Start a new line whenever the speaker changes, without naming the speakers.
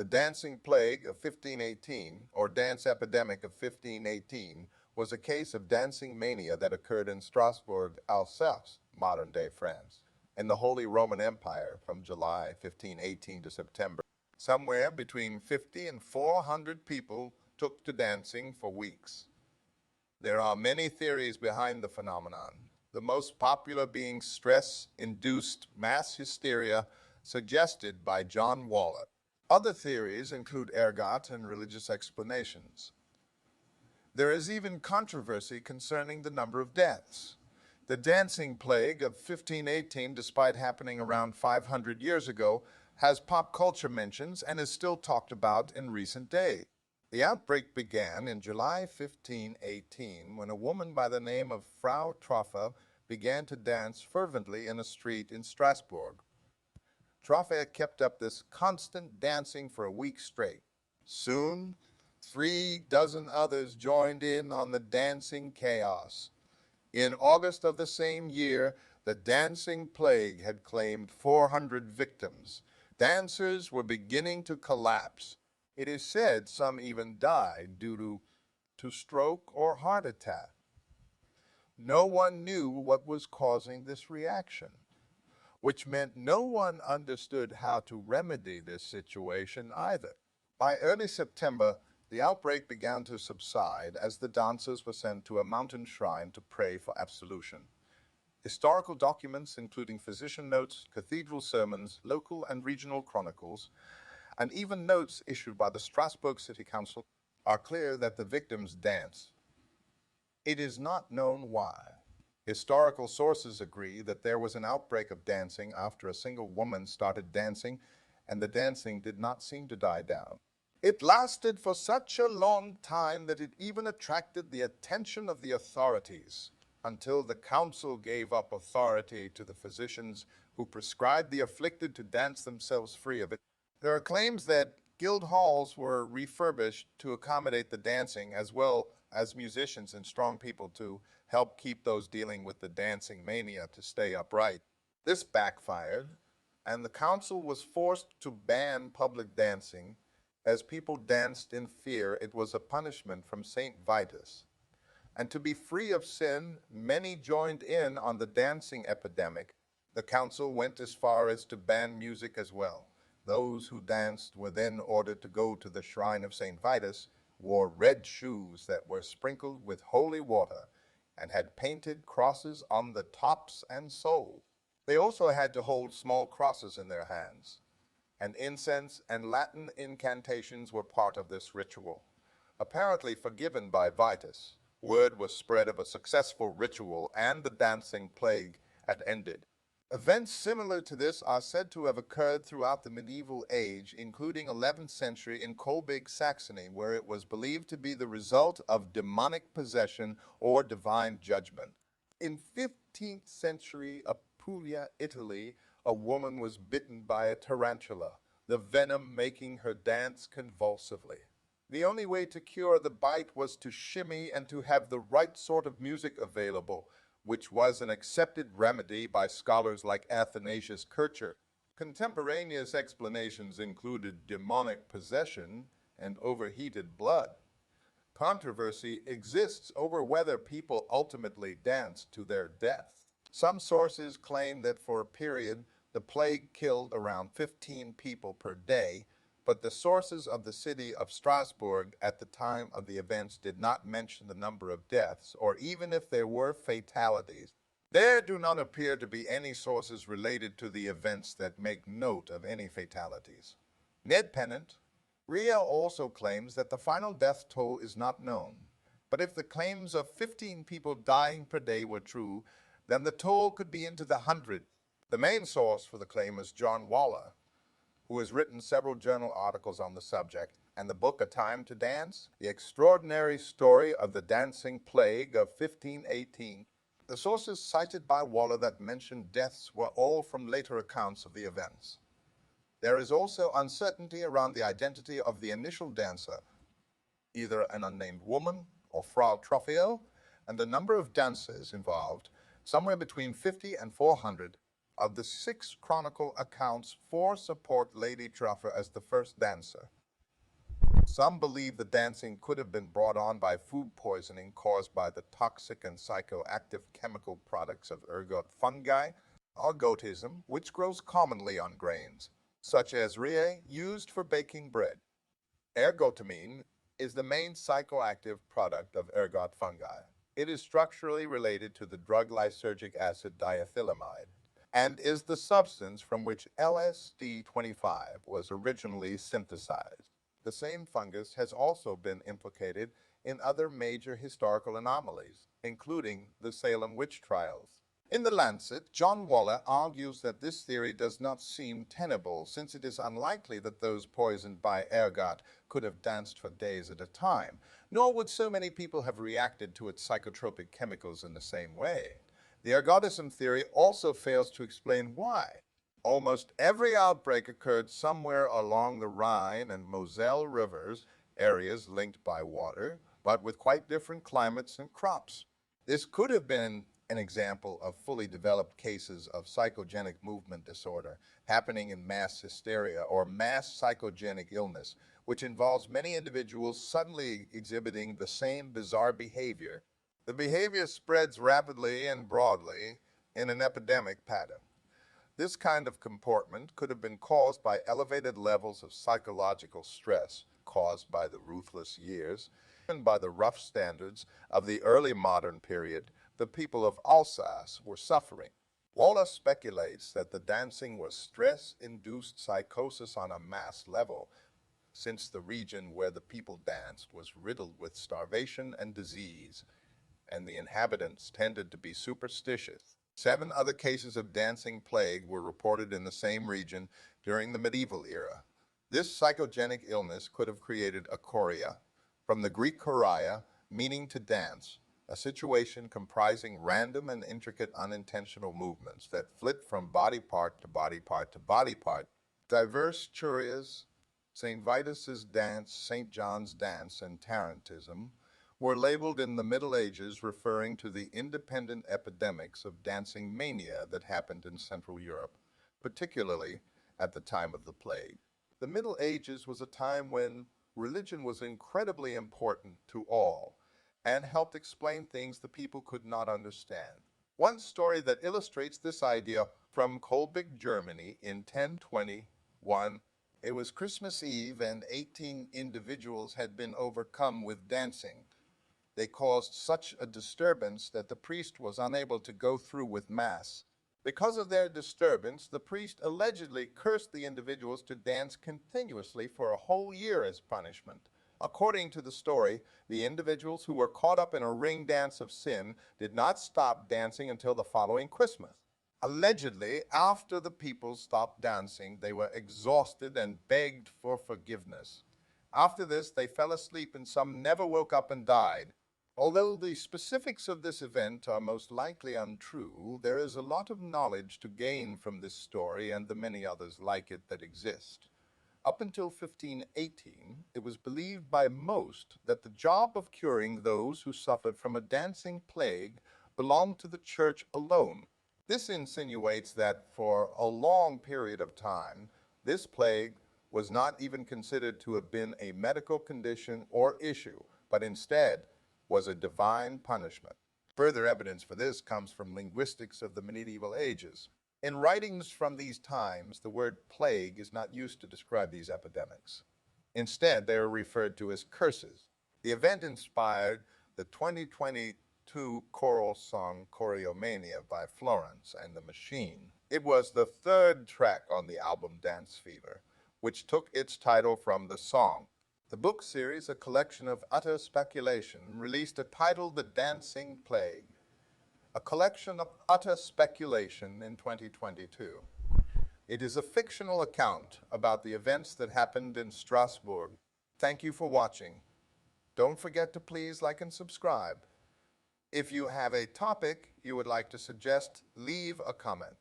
The dancing plague of 1518, or dance epidemic of 1518, was a case of dancing mania that occurred in Strasbourg, Alsace, modern-day France, in the Holy Roman Empire from July 1518 to September. Somewhere between 50 and 400 people took to dancing for weeks. There are many theories behind the phenomenon, the most popular being stress-induced mass hysteria suggested by John Waller. Other theories include ergot and religious explanations. There is even controversy concerning the number of deaths. The dancing plague of 1518, despite happening around 500 years ago, has pop culture mentions and is still talked about in recent days. The outbreak began in July 1518 when a woman by the name of Frau Troffe began to dance fervently in a street in Strasbourg. Troffe kept up this constant dancing for a week straight. Soon, 36 others joined in on the dancing chaos. In August of the same year, the dancing plague had claimed 400 victims. Dancers were beginning to collapse. It is said some even died due to stroke or heart attack. No one knew what was causing this reaction, which meant no one understood how to remedy this situation either. By early September, the outbreak began to subside as the dancers were sent to a mountain shrine to pray for absolution. Historical documents, including physician notes, cathedral sermons, local and regional chronicles, and even notes issued by the Strasbourg City Council, are clear that the victims danced. It is not known why. Historical sources agree that there was an outbreak of dancing after a single woman started dancing, and the dancing did not seem to die down. It lasted for such a long time that it even attracted the attention of the authorities, until the council gave up authority to the physicians who prescribed the afflicted to dance themselves free of it. There are claims that guild halls were refurbished to accommodate the dancing, as well as musicians and strong people to help keep those dealing with the dancing mania to stay upright. This backfired, and the council was forced to ban public dancing. As people danced in fear, it was a punishment from Saint Vitus. And to be free of sin, many joined in on the dancing epidemic. The council went as far as to ban music as well. Those who danced were then ordered to go to the shrine of St. Vitus, wore red shoes that were sprinkled with holy water, and had painted crosses on the tops and soles. They also had to hold small crosses in their hands, and incense and Latin incantations were part of this ritual. Apparently forgiven by Vitus, word was spread of a successful ritual and the dancing plague had ended. Events similar to this are said to have occurred throughout the medieval age, including 11th century in Kolbig, Saxony, where it was believed to be the result of demonic possession or divine judgment. In 15th century Apulia, Italy, a woman was bitten by a tarantula, the venom making her dance convulsively. The only way to cure the bite was to shimmy and to have the right sort of music available, which was an accepted remedy by scholars like Athanasius Kircher. Contemporaneous explanations included demonic possession and overheated blood. Controversy exists over whether people ultimately danced to their death. Some sources claim that for a period, the plague killed around 15 people per day, but the sources of the city of Strasbourg at the time of the events did not mention the number of deaths, or even if there were fatalities. There do not appear to be any sources related to the events that make note of any fatalities. Ned Pennant, Ria also claims that the final death toll is not known, but if the claims of 15 people dying per day were true, then the toll could be into the hundreds. The main source for the claim is John Waller, who has written several journal articles on the subject, and the book A Time to Dance, The Extraordinary Story of the Dancing Plague of 1518. The sources cited by Waller that mentioned deaths were all from later accounts of the events. There is also uncertainty around the identity of the initial dancer, either an unnamed woman or Frau Trofeo, and the number of dancers involved, somewhere between 50 and 400, Of the 6 chronicle accounts, 4 support Lady Truffer as the first dancer. Some believe the dancing could have been brought on by food poisoning caused by the toxic and psychoactive chemical products of ergot fungi, or gotism, which grows commonly on grains, such as rye, used for baking bread. Ergotamine is the main psychoactive product of ergot fungi. It is structurally related to the drug lysergic acid diethylamide and is the substance from which LSD-25 was originally synthesized. The same fungus has also been implicated in other major historical anomalies, including the Salem witch trials. In The Lancet, John Waller argues that this theory does not seem tenable, since it is unlikely that those poisoned by ergot could have danced for days at a time, nor would so many people have reacted to its psychotropic chemicals in the same way. The ergotism theory also fails to explain why. Almost every outbreak occurred somewhere along the Rhine and Moselle rivers, areas linked by water, but with quite different climates and crops. This could have been an example of fully developed cases of psychogenic movement disorder happening in mass hysteria or mass psychogenic illness, which involves many individuals suddenly exhibiting the same bizarre behavior. The behavior spreads rapidly and broadly in an epidemic pattern. This kind of comportment could have been caused by elevated levels of psychological stress caused by the ruthless years and by the rough standards of the early modern period the people of Alsace were suffering. Wallace speculates that the dancing was stress-induced psychosis on a mass level, since the region where the people danced was riddled with starvation and disease, and the inhabitants tended to be superstitious. 7 other cases of dancing plague were reported in the same region during the medieval era. This psychogenic illness could have created a chorea, from the Greek choria, meaning to dance, a situation comprising random and intricate unintentional movements that flit from body part to body part to body part. Diverse chorias, St. Vitus's dance, St. John's dance, and tarantism were labeled in the Middle Ages, referring to the independent epidemics of dancing mania that happened in Central Europe, particularly at the time of the plague. The Middle Ages was a time when religion was incredibly important to all and helped explain things the people could not understand. One story that illustrates this idea from Kolbig, Germany in 1021. It was Christmas Eve and 18 individuals had been overcome with dancing. They caused such a disturbance that the priest was unable to go through with Mass. Because of their disturbance, the priest allegedly cursed the individuals to dance continuously for a whole year as punishment. According to the story, the individuals who were caught up in a ring dance of sin did not stop dancing until the following Christmas. Allegedly, after the people stopped dancing, they were exhausted and begged for forgiveness. After this, they fell asleep and some never woke up and died. Although the specifics of this event are most likely untrue, there is a lot of knowledge to gain from this story and the many others like it that exist. Up until 1518, it was believed by most that the job of curing those who suffered from a dancing plague belonged to the church alone. This insinuates that for a long period of time, this plague was not even considered to have been a medical condition or issue, but instead was a divine punishment. Further evidence for this comes from linguistics of the medieval ages. In writings from these times, the word plague is not used to describe these epidemics. Instead, they are referred to as curses. The event inspired the 2022 choral song Choreomania by Florence and the Machine. It was the 3rd track on the album Dance Fever, which took its title from the song. The book series, a collection of utter speculation, released a title, The Dancing Plague, a collection of utter speculation in 2022. It is a fictional account about the events that happened in Strasbourg. Thank you for watching. Don't forget to please like and subscribe. If you have a topic you would like to suggest, leave a comment.